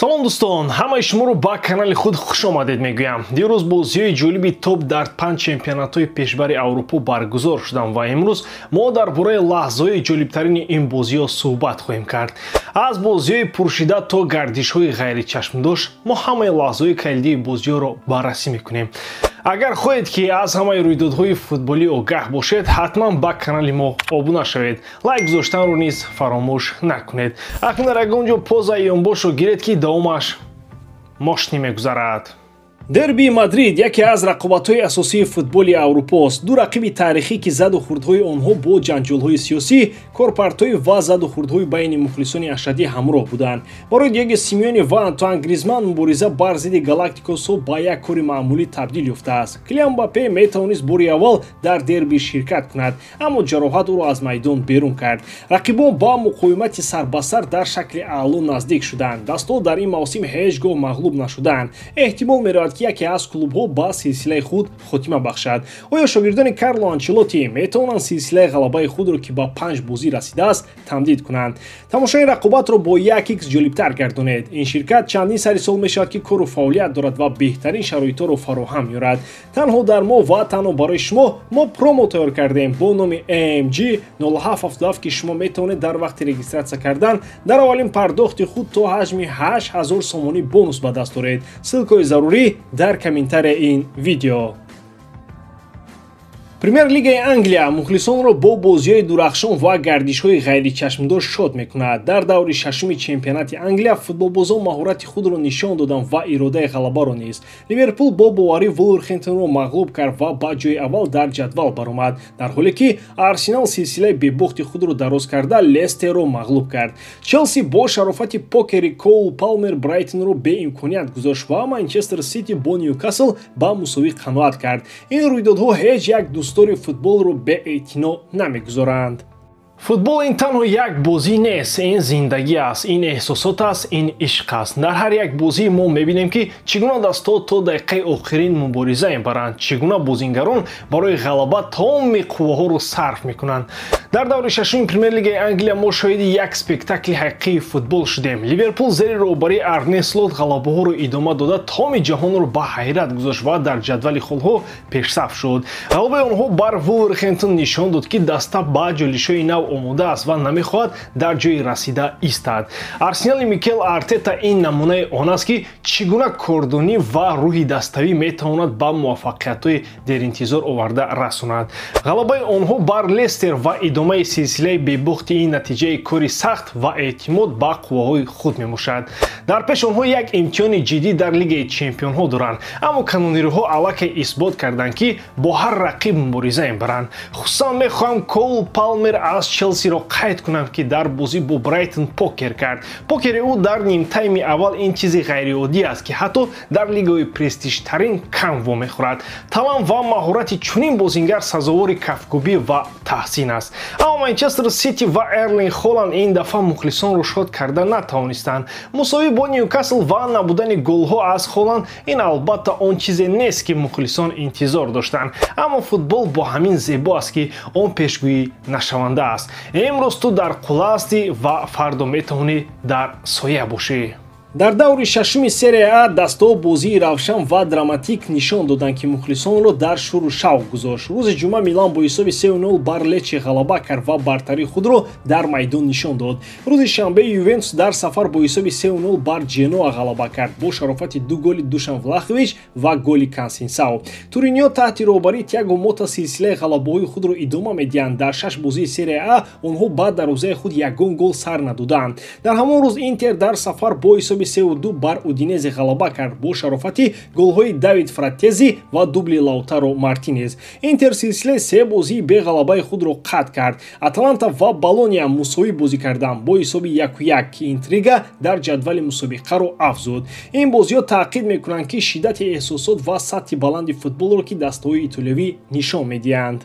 салом дӯстон, ҳамаи шуморо ба канали худ хушомадед мегӯям. Дирӯз бозиҳои ҷолиби топ дар 5 чемпионатҳои пешбари Аврупо баргузор шуданд ва имрӯз мо дар бораи лаҳзаҳои ҷолибтарини ин бозиҳо суҳбат хоҳем кард. Аз бозиҳои пуршида то гардишҳои ғайричашмдош, мо ҳамаи лаҳзаҳои калидии бозиҳоро баррасӣ мекунем. Агар хоҳед ки аз ҳамаи рӯйдодҳои футболӣ огаҳ бошед, ҳатман ба канали мо обуна шавед. Лайк гузоштанро низ фаромӯш накунед. Акнун дар ягон ҷо позаи ёнбошро гиред ки давомаш мошни мегузарад. Дерби Мадрид яке аз рақобатҳои асосии футболи Аврупост. Ду рақиби таърихӣ ки заду хурдҳои онҳо бо ҷанҷолҳои сиёсӣ, корпартоӣ ва заду хурдҳои байни мухлисони ашадӣ ҳамроҳ буданд. Барои Диего Симеоне ва Антуан Гризман мубориза бар зидди Галактикосҳо ба як кори маъмулӣ табдил ёфтааст. Килиан Мбаппе метавонист бори аввал дар дерби ширкат кунад, аммо ҷароҳат ӯро аз майдон берун кард. Рақибон ба муқовимати сарбасар дар шакли аъло наздик шуданд. Дастҳо дар ин мавсим ҳеҷ гоҳ мағлуб нашуданд. Эҳтимол меравад яке аз клубҳо ба силсилаи худ хотима бахшад. Оё шогирдони Карло Анчелоти метавонанд силсилаи ғалабаи худро ки ба 5 бозӣ расидааст тамдид кунанд. Тамошои рақобатро бо 1х ҷолибтар гардонед. Ин ширкат чандин сари сол мешавад ки кору фаъолият дорад ва беҳтарин шароитҳоро фароҳам меорад. Танҳо дар мо ва танҳо барои шумо мо промо тайёр кардем бо номи AMG 0777 ки шумо метавонед дар вақти регистратсия кардан дар аввалин пардохти худ то ҳаҷми 8000 сомонӣ бонус ба даст оред. ссилкаи зарурӣ дар комментария ин видео. Премьер лигаи Англия мухлисонро бо бозиҳои дурахшон ва гардишҳои ғайричашмдош шод мекунад. Дар даври шашуми чемпионати Англия футболбозон маҳорати худро нишон доданд ва иродаи ғалабаро низ. Ливерпул бо боварӣ Вулверхэмптонро мағлуб кард ва ба ҷои аввал дар ҷадвал баромад, дар ҳоле ки Арсенал силсилаи бебохти худро дароз карда Лестерро мағлуб кард. Челси бо шарофати Покери, Коул, Палмер Брайтонро беимконият гузошт ва Манчестер Сити бо Ньюкасл ба мусовӣ қаноат кард. Ин рӯйдодҳо ҳеҷ як дӯстдори футболро беэътино намегузоранд. Футбол ин танҳо як бозӣ нест, ин зиндагӣ аст, ин эҳсосот аст, ин ишқ аст. Дар ҳар як бозӣ мо мебинем ки чӣ гуна дастҳо то дақиқаи охирин мубориза мебаранд, чӣ гуна бозингарон барои ғалаба тамоми қувваҳоро сарф мекунанд. Дар даври шашуми Премьер лигаи Англия мо шоҳиди як спектакли ҳақиқии футбол шудем. Ливерпул зери роҳбарии Арне Слот ғалабаҳоро идома дода тамоми ҷаҳонро ба ҳайрат гузошт ва дар ҷадвали холҳо пешсаф шуд. ғалабаи онҳо бар Вулверхэмптон нишон дод ки даста ба ҷолишои нав омода аст ва намехоҳад дар ҷои расида истад. Арсенали Микел Артета ин намунаи он аст ки чӣ гуна кордонӣ ва рӯҳи даставӣ метавонад ба муваффақиятҳои деринтизор оварда расонад. ғалабаи онҳо бар Лестер ва идомаи силсилаи бебохти ин натиҷаи кори сахт ва эътимод ба қувваҳои худ мебошад. Дар пеш онҳо як имтиҳони ҷиддӣ дар Лигаи Чемпионҳо доранд, аммо канонироҳо аллакай исбот карданд ки бо ҳар рақиб мубориза мебаранд. хусусан мехоҳам Коул Палмер аз Челсиро қайд кунам ки дар бозӣ бо Брайтон покер кард. Покери ӯ дар нимтайми аввал ин чизи ғайриоддӣ аст ки ҳатто дар лигаҳои престижтарин кам вомехӯрад. Талант ва маҳорати чунин бозингар сазовори кафкубӣ ва таҳсин аст. аммо Манчестер Сити ва Эрлинг Холанд ин дафъа мухлисонро шод карда натавонистанд. мусовӣ бо Ньюкасл ва набудани голҳо аз Холанд ин албатта он чизе нест ки мухлисон интизор доштанд, аммо футбол бо ҳамин зебо аст ки он пешгӯӣ нашаванда аст. Имрӯз ту дар қулла ҳастӣ ва фардо метавонӣ дар соя бошӣ. Дар даври шашуми серия А дастҳо бозии равшан ва драматик нишон доданд ки мухлисонро дар шӯру шавқ гузошт. рӯзи ҷумъа Милан бо ҳисоби 3-0 бар Лече ғалаба кард ва бартарии худро дар майдон нишон дод. рӯзи шанбе Ювентус дар сафар бо ҳисоби 3-0 бар Ҷеноа ғалаба кард бо шарофати ду голи Душан Влахович ва голи Консенсао. Туриньо таҳти роҳбарии Тиаго Мота силсилаи ғалабаҳои худро идома медиҳанд. дар 6 бозии серия А онҳо ба дарвозаи худ ягон гол сар надоданд. дар ҳамон рӯз Интер дар сафар бо ҳисоби 3-2 бар Удинезе ғалаба кард бо шарофати голҳои Давид Фратези ва дубли Лаутаро Мартинез. Интер силсилаи 3 бозии беғалабаи худро қатъ кард. Аталанта ва Болония мусовӣ бозӣ карданд бо ҳисоби 1-1 ки интрига дар ҷадвали мусобиқаро афзуд. ин бозиҳо таъқид мекунанд ки шиддати эҳсосот ва сатҳи баланди футболро ки дастҳои итолиёвӣ нишон медиҳанд.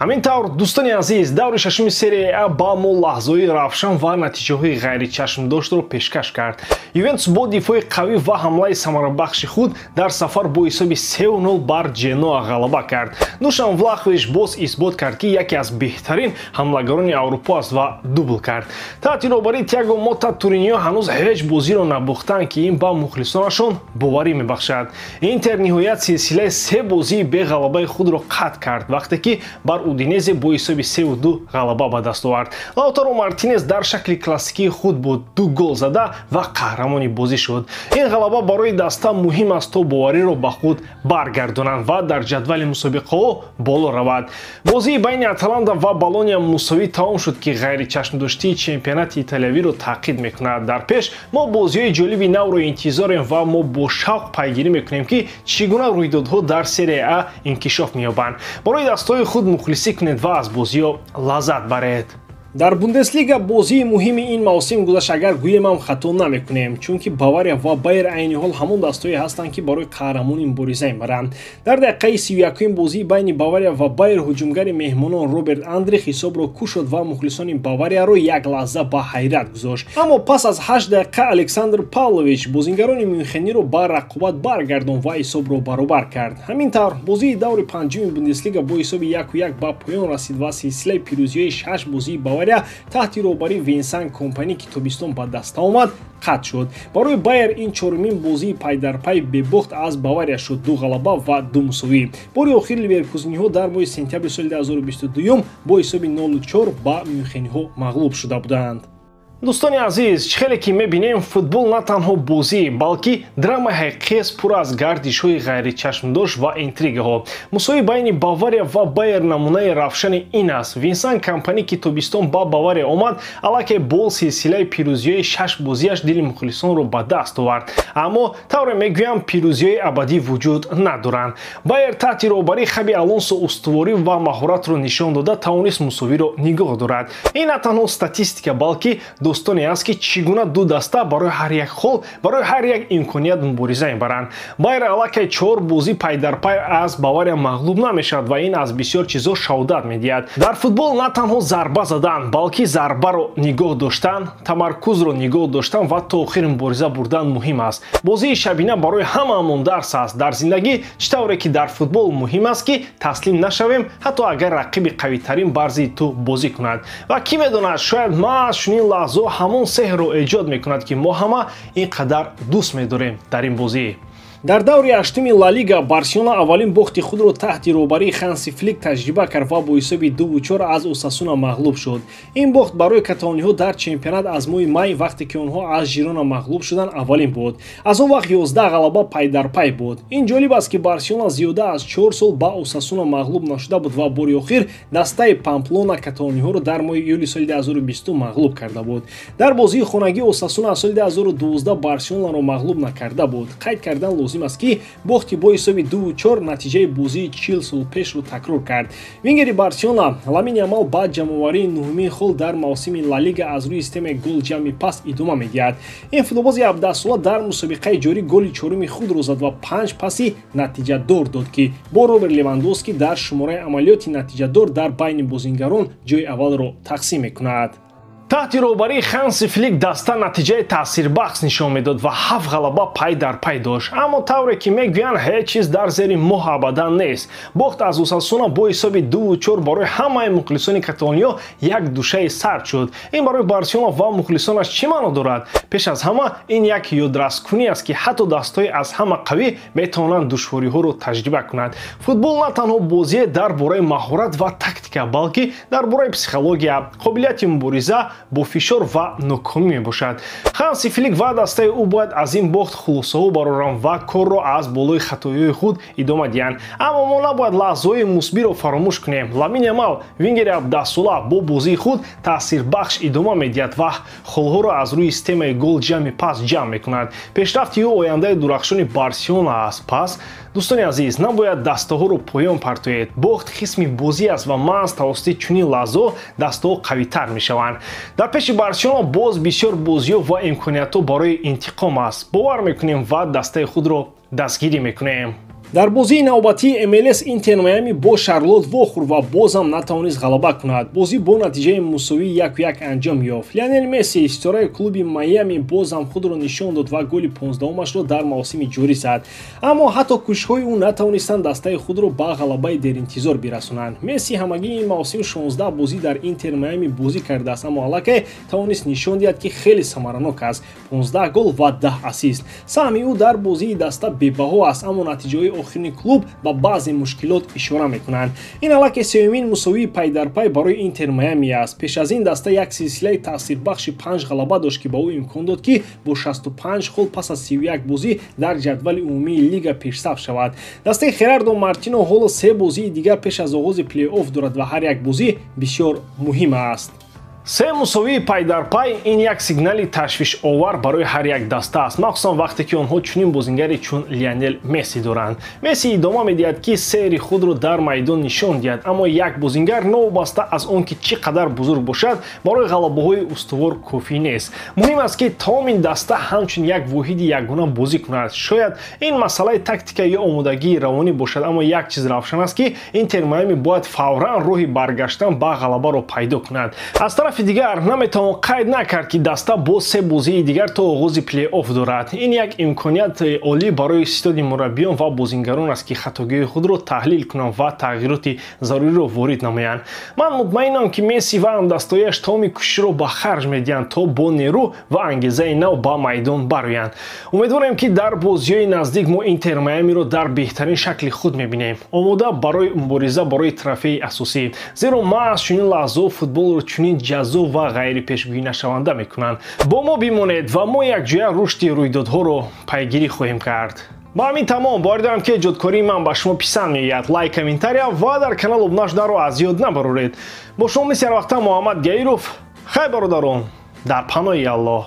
ҳамин тавр дӯстони азиз, даври шашуми серияи А ба мо лаҳзаҳои равшан ва натиҷаҳои ғайричашмдоштро пешкаш кард. Ювентус бо дифои қавӣ ва ҳамлаи самарабахши худ дар сафар бо ҳисоби 3-0 бар Ҷеноа ғалаба кард. Душан Влахович боз исбот кард ки яке аз беҳтарин ҳамлагарони Аврупо аст ва дубл кард. Таҳти роҳбарии Тиаго Мота Туриньо ҳанӯз ҳеҷ бозиро набохтанд ки ин ба мухлисонашон боварӣ мебахшад. Интер ниҳоят силсилаи 3 бозии беғалабаи худро қатъ кард, вақте ки бар Удинезе бо ҳисоби 3-2 ғалаба ба даст овард. Лаутаро Мартинес дар шакли классикии худ буд, 2 гол зада ва қаҳрамони бозӣ шуд. Ин ғалаба барои даста муҳим аст то бовариро ба худ баргардонанд ва дар ҷадвали мусобиқаҳо боло равад. Бозии байни Аталанта ва Болония мусовӣ тамом шуд ки ғайричашмдоштии чемпионати италиявиро таъқид мекунад. Дар пеш мо бозиҳои ҷолиби навро интизорем ва мо бо шавқ пайгирӣ мекунем ки чӣ гуна рӯйдодҳо дар серияи А инкишоф меёбанд. Барои дастаҳои худ мухлисӣ кунед ва аз бозиҳо лаззат баред. Дар Бундеслига бозии муҳими ин мавсим гузашт агар гӯем ҳам хато намекунем, чунки Бавария ва Байер айни ҳол ҳамон дастаҳое ҳастанд ки барои қаҳрамонӣ мубориза мебаранд. Дар дақиқаи 31-ум бозии байни Бавария ва Байер ҳуҷумгари меҳмонон Роберт Андрих ҳисобро кушод ва мухлисони Баварияро як лаҳза ба ҳайрат гузошт. Аммо пас аз 8 дақиқа Александр Павлович бозингарони мюнхениро ба рақобат баргардон ва ҳисобро баробар кард. Ҳамин тавр бозии даври панҷуми Бундеслига бо ҳисоби 1-1 ба поён расид ва силсилаи пирӯзиҳои 6 бозии Бавария таҳти роҳбарии Винсан Компани ки тобистон ба даст омад қатъ шуд. Барои Байер ин чорумин бозии пайдарпай бебохт аз Бавария шуд, 2 ғалаба ва 2 мусовӣ. Бори охир ливеркузениҳо дар моҳи сентябри соли 2022 бо ҳисоби 0-4 ба мюнхениҳо мағлуб шуда буданд. Дӯстони азиз, чӣ хеле ки мебинем, футбол на танҳо бозӣ, балки драмаи ҳақиқиест пур аз гардишҳои ғайричашмдошт ва интригаҳо. Мусови байни Бавария ва Байер намунаи равшани ин аст. Винсан Компани ки тобистон ба Бавария омад, аллакай бол силсилаи пирӯзиҳои 6 бозияш дили мухлисонро ба даст овард. Аммо тавре мегӯям пирӯзиҳои абадӣ вуҷуд надоранд. Байер таҳти роҳбарии Хаби Алонсо устуворӣ ва маҳоратро нишон дода тавонист мусовиро нигоҳ дорад. Ин на танҳо статистика, балки дӯстоне аст ки чӣ гуна ду даста барои ҳар як хол, барои ҳар як имконият мубориза мебаранд. Байер аллакай 4 бозӣ пайдарпай аз Бавария мағлуб намешавад ва ин аз бисёр чизҳо шаҳодат медиҳад. Дар футбол на танҳо зарба задан, балки зарбаро нигоҳ доштан, тамаркузро нигоҳ доштан ва то охир мубориза бурдан муҳим аст. Бозии шабина барои ҳамаамон дарс аст. Дар зиндагӣ чӣ тавре ки дар футбол муҳим аст ки таслим нашавем, ҳатто агар рақиби қавитарин бар зидди ту бозӣ кунад. Ва ки медонад, шояд маҳз чунин лаҳзаҳо ҳамон сеҳрро эҷод мекунад ки мо ҳама ин қадар дӯст медорем дар ин бозӣ. Дар даври 8-уми Ла Лига Барселона аввалин бохти худро таҳти роҳбарии Ханси Флик таҷриба кард ва бо ҳисоби 2-4 аз Осасуна мағлуб шуд. Ин бохт барои каталониҳо дар чемпионат аз моҳи май, вақте ки онҳо аз Жирона мағлуб шуданд, аввалин буд. Аз он вақт 11 ғалаба пайдарпай буд. Ин ҷолиб аст ки Барселона зиёда аз 4 сол ба Осасуна мағлуб нашуда буд ва бори охир дастаи Памплона каталониҳоро дар моҳи июли соли 2020 мағлуб карда буд. Дар бозии хонагӣ Осасуна аз соли 2012 Барселонаро мағлуб накарда буд. қайд кардан лозим аст ки бохти бо ҳисоби 2-4 натиҷаи бозии 40 сол пешро такрор кард. Вингери Барселона Ламин Ямал ба ҷамъоварии 9-умин хол дар мавсими Ла Лига аз рӯи системаи голҷамъи паст идома медиҳад. Ин футболбози 17-сола дар мусобиқаи ҷорӣ голи чоруми худро зад ва 5 паси натиҷадор дод ки бо Роберт Левандовски дар шумораи амалиёти натиҷадор дар байни бозингарон ҷои аввалро тақсим мекунад. Таҳти роҳбарии Ханси Флик даста натиҷаи таъсирбахш нишон медод ва 7 ғалаба пай дар пай дошт. Аммо тавре ки мегӯянд ҳеҷ чиз дар зери моҳ абадан нест. Бохт аз Осасуна бо ҳисоби 2-4 барои ҳамаи мухлисони каталониё як душаи сард шуд. Ин барои Барселона ва мухлисонаш чӣ маъно дорад? Пеш аз ҳама ин як ёдраскунӣ аст ки ҳатто дастҳои аз ҳама қавӣ метавонанд душвориҳоро таҷриба кунанд. Футбол на танҳо бозие дар бораи маҳорат ва тактика, балки дар бораи психология, қобилияти мубориза бо фишор ва нокомӣ мебошад. Ханси Флик ва дастаи ӯ бояд аз ин бохт хулосаҳо бароранд ва корро аз болои хатоиҳои худ идома диҳанд. Аммо мо набояд лаҳзаҳои мусбиро фаромӯш кунем. Ламин Ямал, вингери 17-сола, бо бозии худ таъсирбахш идома медиҳад ва холҳоро аз рӯи системаи голҷамъи паст ҷамъ мекунад. Пешрафти ӯ ояндаи дурахшони Барселона аст. Пас дӯстони азиз, набояд дастаҳоро поён партоед. Бохт қисми бозӣ аст ва маҳз тавассути чунин лаҳзаҳо дастаҳо қавитар мешаванд. Дар пеши Барселона боз бисёр бозиҳо ва имкониятҳо барои интиқом аст. Бовар мекунем ва дастаи худро дастгирӣ мекунем. дар бозии навбатии МЛС Интер Майами бо Шарлот вохӯрд ва бозам натавонист ғалаба кунад. Бозӣ бо натиҷаи мусовии 1-1 анҷом ёфт. Лионел Месси ситораи клуби Майами бозам худро нишон дод ва голи 15-умашро дар мавсими ҷорӣ зад. Аммо ҳатто кӯшишҳои ӯ натавонистанд дастаи худро ба ғалабаи деринтизор бирасонанд. Месси ҳамагии ин мавсим 16 бозӣ дар Интер Майами бозӣ кардааст, аммо аллакай тавонист нишон диҳад ки хеле самаранок аст. 15 гол ва 10 ассист. Саҳми ӯ дар бозии даста бебаҳо аст, аммо натиҷаҳои охирини клуб ба баъзе мушкилот ишора мекунанд. Ин аллакай сеюмин мусовии пайдарпай барои Интер Майами аст. Пеш аз ин даста як силсилаи таъсирбахши 5 ғалаба дошт ки ба ӯ имкон дод ки бо 65 гол пас аз 31 бозӣ дар ҷадвали умумии лига пешсаф шавад. Дастаи Херардо Мартино ҳоло 3 бозии дигар пеш аз оғози плей-офф дорад ва ҳар як бозӣ бисёр муҳим аст. 3 мусовии пайдарпай ин як сигнали ташвишовар барои ҳар як даста аст, махсусан вақте ки онҳо чунин бозингаре чун Лионел Месси доранд. Месси идома медиҳад ки сейри худро дар майдон нишон диҳад, аммо як бозингар новобаста аз он ки чӣ қадар бузург бошад барои ғалабаҳои устувор кофӣ нест. Муҳим аст ки тамоми даста ҳамчун як воҳиди ягона бозӣ кунад. Шояд ин масъалаи тактика ё омодагии равонӣ бошад, аммо як чиз равшан аст ки Интер Майами бояд фавран роҳи баргаштан ба ғалабаро пайдо кунад. Аз тарафи дигар наметавон қайд накард ки даста бо 3 бозии дигар то оғози плей-офф дорад. Ин як имконияти олӣ барои иштиҳоди мураббиён ва бозингарон аст ки хатогиҳои худро таҳлил кунанд ва тағйироти заруриро ворид намоянд. Ман мутмаинам ки Месси ва ҳамдастояш тамоми кӯшишро ба харҷ медиҳанд то бо нерӯ ва ангезаи нав ба майдон бароянд. Умедворем ки дар бозиҳои наздик мо Интер Майамиро дар беҳтарин шакли худ мебинем, омода барои мубориза барои трофеи асосӣ. Зеро маҳз чунин лаҳзаҳо футболро чунин ҷазоб ва ғайри пешгӯинашаванда мекунанд. Бо мо бимонед ва мо якҷоя рушди рӯйдодҳоро пайгирӣ хоҳем кард. ба ҳамин тамом боридарам ки эҷодкории ман ба шумо писанд меояд. Лайк, комментария ва дар канал обуна шуданро аз ёд набароред. бо шумо мисли ҳар вақта Муҳаммад Гаиров. Хай бародарон, дар паноҳи Аллоҳ.